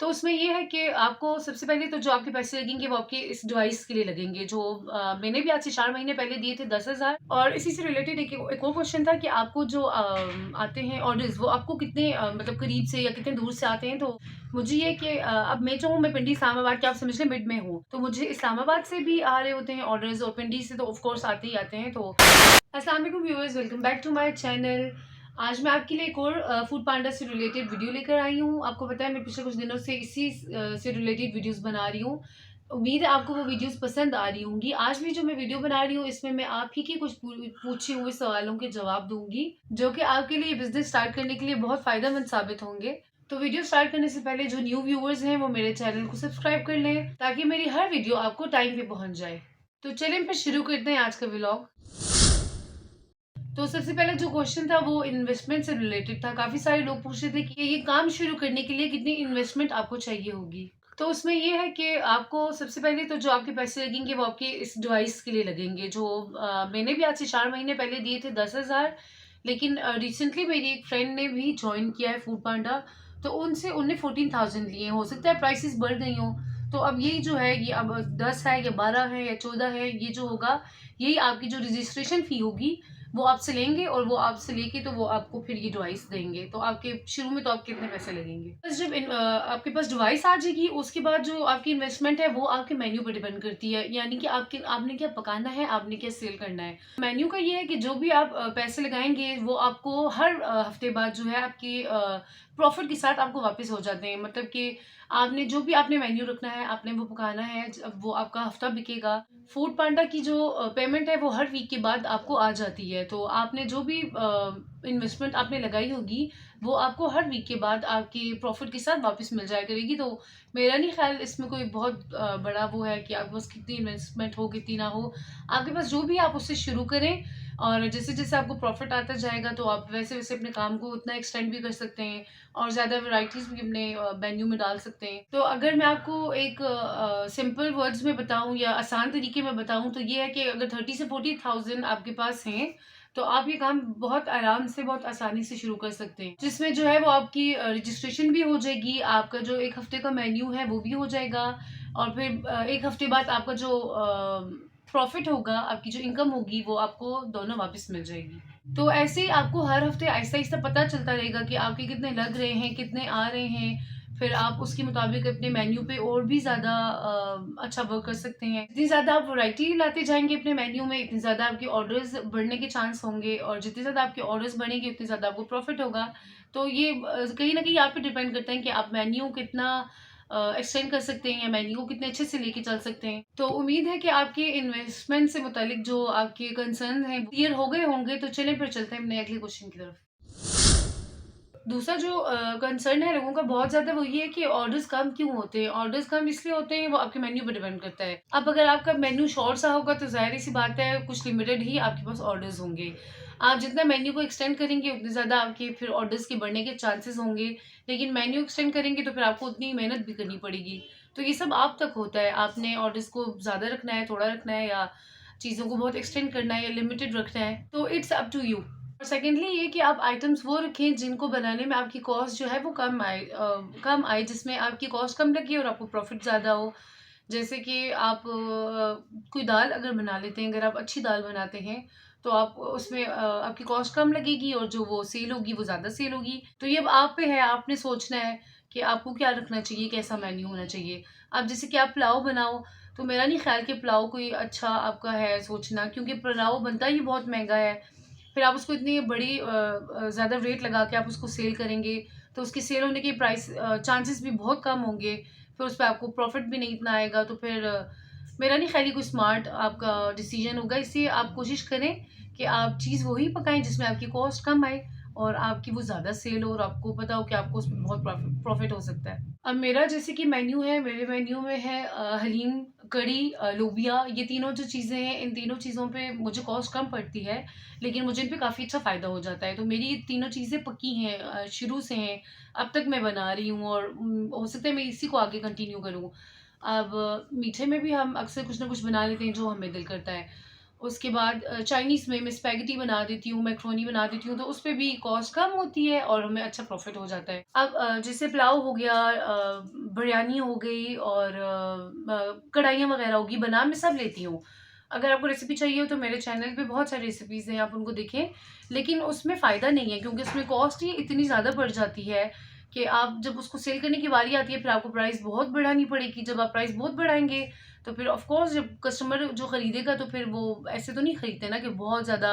तो उसमें ये है कि आपको सबसे पहले तो जो आपके पैसे लगेंगे वो आपके इस डिवाइस के लिए लगेंगे जो मैंने भी आज से 4 महीने पहले दिए थे 10,000। और इसी से रिलेटेड एक और क्वेश्चन था कि आपको जो आते हैं ऑर्डर्स वो आपको कितने मतलब करीब से या कितने दूर से आते हैं। तो मुझे ये कि अब मैं जो हूँ मैं पिंडी इस्लामाबाद के आप समझ लें मिड में हूँ। तो मुझे इस्लामाबाद से भी आ रहे होते हैं ऑर्डर्स और पिंडी से तो ऑफ कोर्स आते ही आते हैं। तो अस्सलाम वालेकुम viewers, welcome back to my channel. आज मैं आपके लिए एक और फूड पांडा से रिलेटेड वीडियो लेकर आई हूँ। आपको पता है मैं पिछले कुछ दिनों से इसी से रिलेटेड वीडियोस बना रही हूँ। उम्मीद है आपको वो वीडियोस पसंद आ रही होंगी। आज भी जो मैं वीडियो बना रही हूँ इसमें मैं आप ही के कुछ पूछे हुए सवालों के जवाब दूंगी जो कि आपके लिए बिजनेस स्टार्ट करने के लिए बहुत फायदेमंद साबित होंगे। तो वीडियो स्टार्ट करने से पहले जो न्यू व्यूअर्स हैं वो मेरे चैनल को सब्सक्राइब कर लें ताकि मेरी हर वीडियो आपको टाइम पे पहुंच जाए। तो चलें फिर शुरू करते हैं आज का व्लॉग। तो सबसे पहला जो क्वेश्चन था वो इन्वेस्टमेंट से रिलेटेड था। काफ़ी सारे लोग पूछ रहे थे कि ये काम शुरू करने के लिए कितनी इन्वेस्टमेंट आपको चाहिए होगी। तो उसमें ये है कि आपको सबसे पहले तो जो आपके पैसे लगेंगे वो आपके इस डिवाइस के लिए लगेंगे जो मैंने भी आज से 4 महीने पहले दिए थे 10,000। लेकिन रिसेंटली मेरी एक फ्रेंड ने भी जॉइन किया है फूड पांडा। तो उनसे उनने 14,000 लिए। हो सकता है प्राइसेस बढ़ गई हों। तो अब यही जो है ये अब 10 है या 12 है या 14 है, ये जो होगा यही आपकी जो रजिस्ट्रेशन फ़ी होगी वो आपसे लेंगे और वो आपसे लेके तो वो आपको फिर ये डिवाइस देंगे। तो आपके शुरू में तो आपके इतने पैसे लगेंगे। बस जब आपके पास डिवाइस आ जाएगी उसके बाद जो आपकी इन्वेस्टमेंट है वो आपके मेन्यू पर डिपेंड करती है। यानी कि आपके आपने क्या पकाना है, आपने क्या सेल करना है। मेन्यू का ये है कि जो भी आप पैसे लगाएंगे वो आपको हर हफ्ते बाद जो है आपके प्रॉफिट के साथ आपको वापस हो जाते हैं। मतलब कि आपने जो भी आपने मेन्यू रखना है, आपने वो पकाना है, जब वो आपका हफ्ता बिकेगा। फूड पांडा की जो पेमेंट है वो हर वीक के बाद आपको आ जाती है। तो आपने जो भी इन्वेस्टमेंट आपने लगाई होगी वो आपको हर वीक के बाद आपके प्रॉफिट के साथ वापस मिल जाया करेगी। तो मेरा नहीं ख्याल इसमें कोई बहुत बड़ा वो है कि आपके पास कितनी इन्वेस्टमेंट हो कितनी ना हो। आपके पास जो भी आप उससे शुरू करें और जैसे जैसे आपको प्रॉफिट आता जाएगा तो आप वैसे वैसे अपने काम को उतना एक्सटेंड भी कर सकते हैं और ज़्यादा वैराइटीज़ भी अपने मेन्यू में डाल सकते हैं। तो अगर मैं आपको एक सिंपल वर्ड्स में बताऊँ या आसान तरीके में बताऊँ तो ये है कि अगर 30 से 40,000 आपके पास हैं, तो आप ये काम बहुत आराम से, बहुत आसानी से शुरू कर सकते हैं। जिसमें जो है वो आपकी रजिस्ट्रेशन भी हो जाएगी, आपका जो 1 हफ्ते का मेन्यू है वो भी हो जाएगा और फिर 1 हफ्ते बाद आपका जो प्रॉफिट होगा, आपकी जो इनकम होगी वो आपको दोनों वापस मिल जाएगी। तो ऐसे ही आपको हर हफ्ते आहिस्ता-आहिस्ता पता चलता रहेगा कि आपके कितने लग रहे हैं, कितने आ रहे हैं। फिर आप उसके मुताबिक अपने मेन्यू पे और भी ज़्यादा अच्छा वर्क कर सकते हैं। जितनी ज़्यादा आप वैरायटी लाते जाएँगे अपने मेन्यू में, इतनी ज़्यादा आपके ऑर्डर्स बढ़ने के चांस होंगे और जितने ज़्यादा आपके ऑर्डर्स बढ़ेंगे, उतनी ज़्यादा आपको प्रॉफिट होगा। तो ये कहीं न कहीं आप पे डिपेंड करता है कि आप मेन्यू कितना एक्सटेंड कर सकते हैं या मेन्यू को कितने अच्छे से लेके चल सकते हैं। तो उम्मीद है कि आपके इन्वेस्टमेंट से मुतालिक जो आपके कंसर्न हैं क्लियर हो गए होंगे। तो चलें फिर चलते हैं अपने अगले क्वेश्चन की तरफ। दूसरा जो कंसर्न है लोगों का बहुत ज़्यादा वो ये है कि ऑर्डर्स कम क्यों होते हैं? ऑर्डर्स कम इसलिए होते हैं वो आपके मेन्यू पे डिपेंड करता है। अब अगर आपका मेन्यू शॉर्ट सा होगा तो ज़ाहिर-सी बात है कुछ लिमिटेड ही आपके पास ऑर्डर्स होंगे। आप जितना मेन्यू को एक्सटेंड करेंगे उतने ज़्यादा आपके फिर ऑर्डर्स के बढ़ने के चांसेस होंगे। लेकिन मेन्यू एक्सटेंड करेंगे तो फिर आपको उतनी मेहनत भी करनी पड़ेगी। तो ये सब आप तक होता है, आपने ऑर्डर्स को ज़्यादा रखना है, थोड़ा रखना है या चीज़ों को बहुत एक्सटेंड करना है या लिमिटेड रखना है। तो इट्स अप टू यू। और सेकेंडली ये कि आप आइटम्स वो रखें जिनको बनाने में आपकी कॉस्ट जो है वो कम आए, जिसमें आपकी कॉस्ट कम लगे और आपको प्रॉफिट ज़्यादा हो। जैसे कि आप कोई दाल अगर बना लेते हैं, अगर आप अच्छी दाल बनाते हैं तो आप उसमें आपकी कॉस्ट कम लगेगी और जो वो सेल होगी वो ज़्यादा सेल होगी। तो ये अब आप पे है, आपने सोचना है कि आपको क्या रखना चाहिए, कैसा मेन्यू होना चाहिए। अब जैसे कि आप पुलाव बनाओ, तो मेरा नहीं ख्याल कि पुलाव कोई अच्छा आपका है सोचना, क्योंकि पुलाव बनता ही बहुत महँगा है। फिर आप उसको इतनी बड़ी ज़्यादा रेट लगा के आप उसको सेल करेंगे, तो उसकी सेल होने की चांसेस भी बहुत कम होंगे। फिर उसपे आपको प्रॉफ़िट भी नहीं इतना आएगा, तो फिर मेरा नहीं ख़्याल ये कोई स्मार्ट आपका डिसीज़न होगा। इसलिए आप कोशिश करें कि आप चीज़ वही पकाएँ जिसमें आपकी कॉस्ट कम आए और आपकी वो ज़्यादा सेल हो और आपको पता हो कि आपको उसमें बहुत प्रॉफ़िट हो सकता है। अब मेरा जैसे कि मेन्यू है, मेरे मेन्यू में है हलीम, कढ़ी, लोबिया, ये तीनों जो चीज़ें हैं, इन तीनों चीज़ों पे मुझे कॉस्ट कम पड़ती है, लेकिन मुझे इन पे काफ़ी अच्छा फ़ायदा हो जाता है। तो मेरी ये तीनों चीज़ें पक्की हैं, शुरू से हैं, अब तक मैं बना रही हूँ और हो सकता है मैं इसी को आगे कंटिन्यू करूँ। अब मीठे में भी हम अक्सर कुछ ना कुछ बना लेते हैं जो हमें दिल करता है। उसके बाद चाइनीज़ में मैं स्पैगेटी बना देती हूँ, मैक्रोनी बना देती हूँ, तो उसपे भी कॉस्ट कम होती है और हमें अच्छा प्रॉफ़िट हो जाता है। अब जैसे पुलाव हो गया, बिरयानी हो गई और कढ़ाइयाँ वग़ैरह होगी, बना मैं सब लेती हूँ। अगर आपको रेसिपी चाहिए हो तो मेरे चैनल पे बहुत सारी रेसिपीज़ हैं, आप उनको देखें। लेकिन उसमें फ़ायदा नहीं है क्योंकि उसमें कॉस्ट ही इतनी ज़्यादा बढ़ जाती है कि आप जब उसको सेल करने की बारी आती है, फिर आपको प्राइस बहुत बढ़ानी पड़ेगी। जब आप प्राइस बहुत बढ़ाएँगे तो फिर ऑफ कोर्स जब कस्टमर जो खरीदेगा तो फिर वो ऐसे तो नहीं खरीदते ना कि बहुत ज़्यादा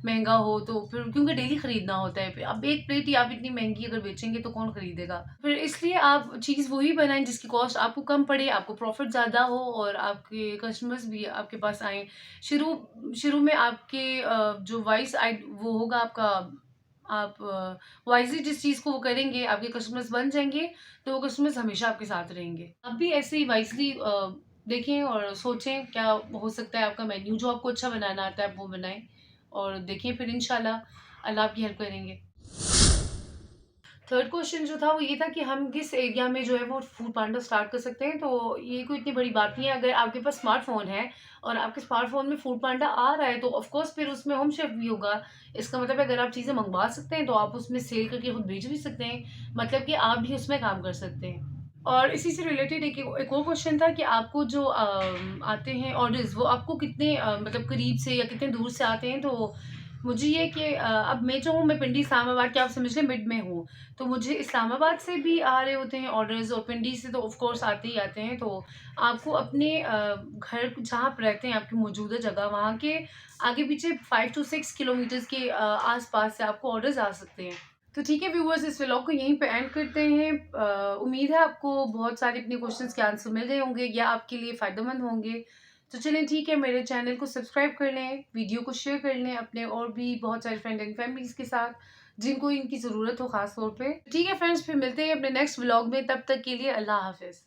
महँगा हो, तो फिर क्योंकि डेली खरीदना होता है। फिर अब एक प्लेट ही आप इतनी महँगी अगर बेचेंगे तो कौन खरीदेगा? फिर इसलिए आप चीज़ वही बनाएँ जिसकी कॉस्ट आपको कम पड़े, आपको प्रॉफ़िट ज़्यादा हो और आपके कस्टमर्स भी आपके पास आएँ। शुरू शुरू में आपके जो वॉइस वो होगा आपका, आप वाइज़ली जिस चीज़ को वो करेंगे, आपके कस्टमर्स बन जाएँगे, तो वो कस्टमर्स हमेशा आपके साथ रहेंगे। आप भी ऐसे ही वाइज़ली देखें और सोचें क्या हो सकता है आपका मेन्यू, जो आपको अच्छा बनाना आता है आप वो बनाएँ और देखें, फिर इंशाल्लाह अल्लाह आपकी हेल्प करेंगे। थर्ड क्वेश्चन जो था वो ये था कि हम किस एरिया में जो है वो फूड पांडा स्टार्ट कर सकते हैं। तो ये कोई इतनी बड़ी बात नहीं है, अगर आपके पास स्मार्टफ़ोन है और आपके स्मार्टफ़ोन में फूड पांडा आ रहा है तो ऑफ़ कोर्स फिर उसमें होम शेफ़ भी होगा। इसका मतलब है अगर आप चीज़ें मँगवा सकते हैं तो आप उसमें सेल करके खुद बेच भी सकते हैं। मतलब कि आप भी उसमें काम कर सकते हैं। और इसी से रिलेटेड एक और क्वेश्चन था कि आपको जो आते हैं ऑर्डर्स, वो आपको कितने मतलब करीब से या कितने दूर से आते हैं? तो मुझे ये कि अब मैं जो हूँ, मैं पिंडी इस्लामाबाद के, आप समझ लें मिड में हूँ। तो मुझे इस्लामाबाद से भी आ रहे होते हैं ऑर्डर्स और पिंडी से तो ऑफ़ कोर्स आते ही आते हैं। तो आपको अपने घर जहाँ आप रहते हैं, आपकी मौजूदा जगह, वहाँ के आगे-पीछे 5 टू 6 किलोमीटर्स के आस-पास से आपको ऑर्डर्स आ सकते हैं। तो ठीक है व्यूअर्स, इस व्लॉग को यहीं पे एंड करते हैं। उम्मीद है आपको बहुत सारे अपने क्वेश्चंस के आंसर मिल गए होंगे या आपके लिए फ़ायदेमंद होंगे। तो चलें ठीक है, मेरे चैनल को सब्सक्राइब कर लें, वीडियो को शेयर कर लें अपने और भी बहुत सारे फ्रेंड एंड फैमिलीज़ के साथ, जिनको इनकी ज़रूरत हो ख़ास तौर पे। ठीक है फ्रेंड्स, फिर मिलते हैं अपने नेक्स्ट व्लॉग में, तब तक के लिए अल्लाह हाफ़िज़।